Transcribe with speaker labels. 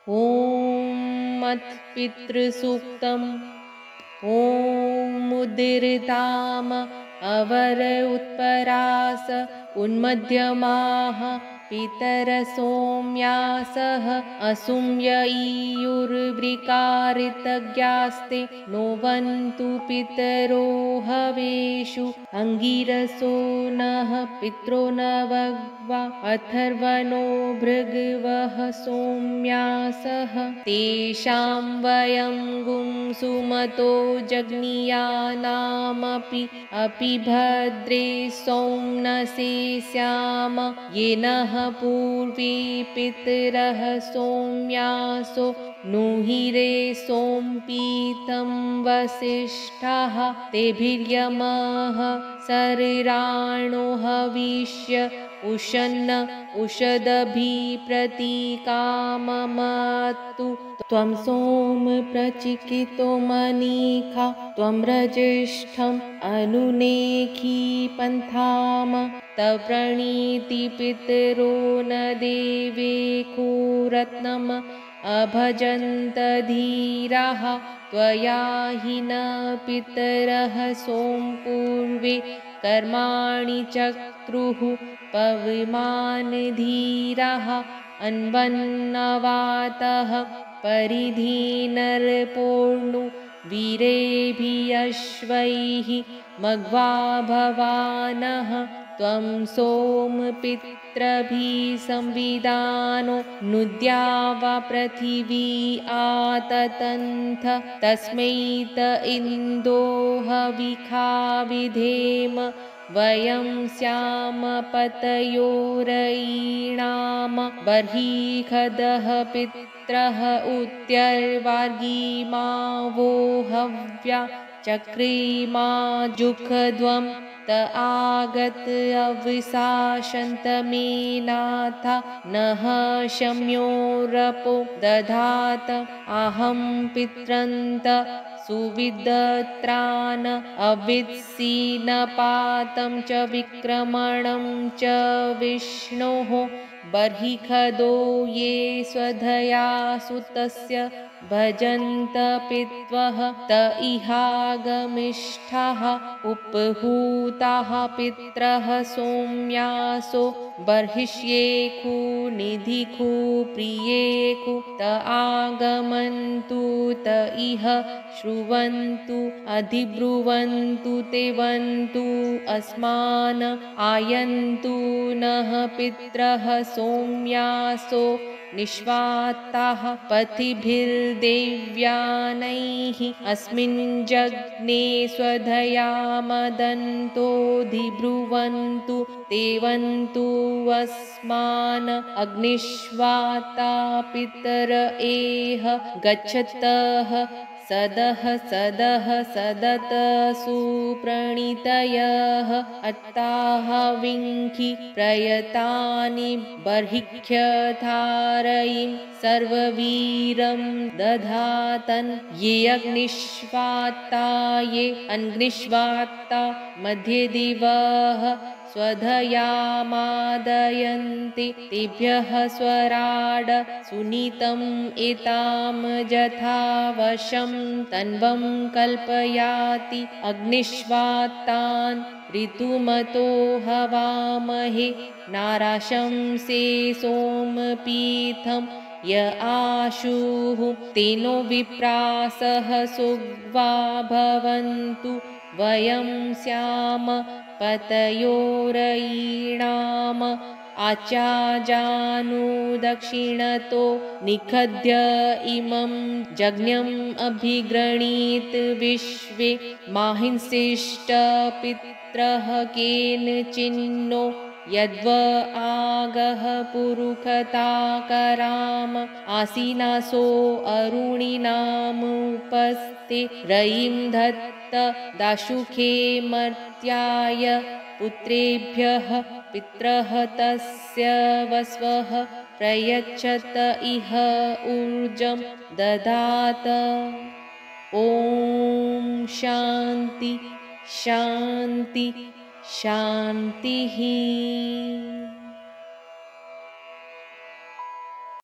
Speaker 1: ॐ मत्पितृसूक्तम्। ॐ मुदिर्ताम अवर उत्परास उन्मध्यमाः पितर सोम्यासः असुम्य ईयुर्वृकारितज्ञास्ते नोवन्तु पितरो हवेषु अङ्गिरसो नः पित्रो नवग्वा अथर्वणो भृगवः सोम्यासः तेषां वयं गुंसुमतो जग्नीयानामपि भद्रे सौम्नसे स्याम येनः पूर्वे पितरः सोम्यासो नुहिरे सोम्पीतं वसिष्ठः तेभिर्यमः शरीराणो हविष्य उशन्न उषदभिप्रतीकाममत्तु त्वं सोम प्रचिकितो मनीखा त्वं रजिष्ठम् अनुनेखी पन्थाम तव प्रणीति पितरो न देवेको रत्नम् अभजन्त धीराः त्वया हि न पितरः सोमपूर्वे कर्माणि चक्रुः पविमान् धीराः अन्वन्नवातः परिधीनर्पोर्णु वीरेभियश्वैः मघ्वा भवानः त्वं सोमपितृभिः संविदानो नुद्यावा पृथिवी आततन्थ तस्मै त इन्दो हविखा विधेम वयं स्याम पतयोरयीणाम बर्हि खदः पित्रः उत्यर्वार्गीमावो हव्या चक्रीमा जुखध्वं त आगत अविशासन्तमेनाथा नः शम्योरपो दधात अहं पित्रन्त सुविदत्रान अवित्सीनपातं च विक्रमणं च विष्णोः बर्हि खदो ये स्वधया सुतस्य भजन्त पित्वः त इहागमिष्ठाः उपहूताः पित्रः सोम्यासो बर्हिष्येखु निधिखु प्रियेखु त आगमन्तु त इह श्रुवन्तु अधिब्रुवन्तु ते वन्तु अस्मान् आयन्तु नः पित्रः सोम्यासो निष्वाताः पथिभिर्देव्यानैः अस्मिन् जग्ने स्वधया मदन्तोऽधिब्रुवन्तु ते वन्तु अस्मान् अग्निष्वाता पितर एह गच्छतः सदः सदः सदत सुप्रणीतयः अट्टाः विङ्खि प्रयतानि बर्हिख्यधारयिं सर्ववीरं दधातन् ये अग्निष्वाता ये अग्निष्वाता मध्ये दिवः स्वधयामादयन्ति तेभ्यः स्वराड सुनीतम् एतां जथावशं तन्वं कल्पयाति अग्निष्वातान् ऋतुमतो हवामहे नाराशंसे सोमपीठं य आशुः तेनो विप्रासः सुग्वा भवन्तु वयं स्याम पतयोरयीणाम आचाजानुदक्षिणतो निखद्य इमं जज्ञम् अभिगृणीत विश्वे माहिंसिष्ट पित्रः केनचिन्नो यद्व आगः पुरुखताकराम आसीनासो अरुणिनामुपस्थे रयिं धत्त दाशुखे मर्त्याय पुत्रेभ्यः पित्रः तस्य वस्वः प्रयच्छत इह ऊर्जं ददात। ॐ शान्ति शान्ति शान्तिः।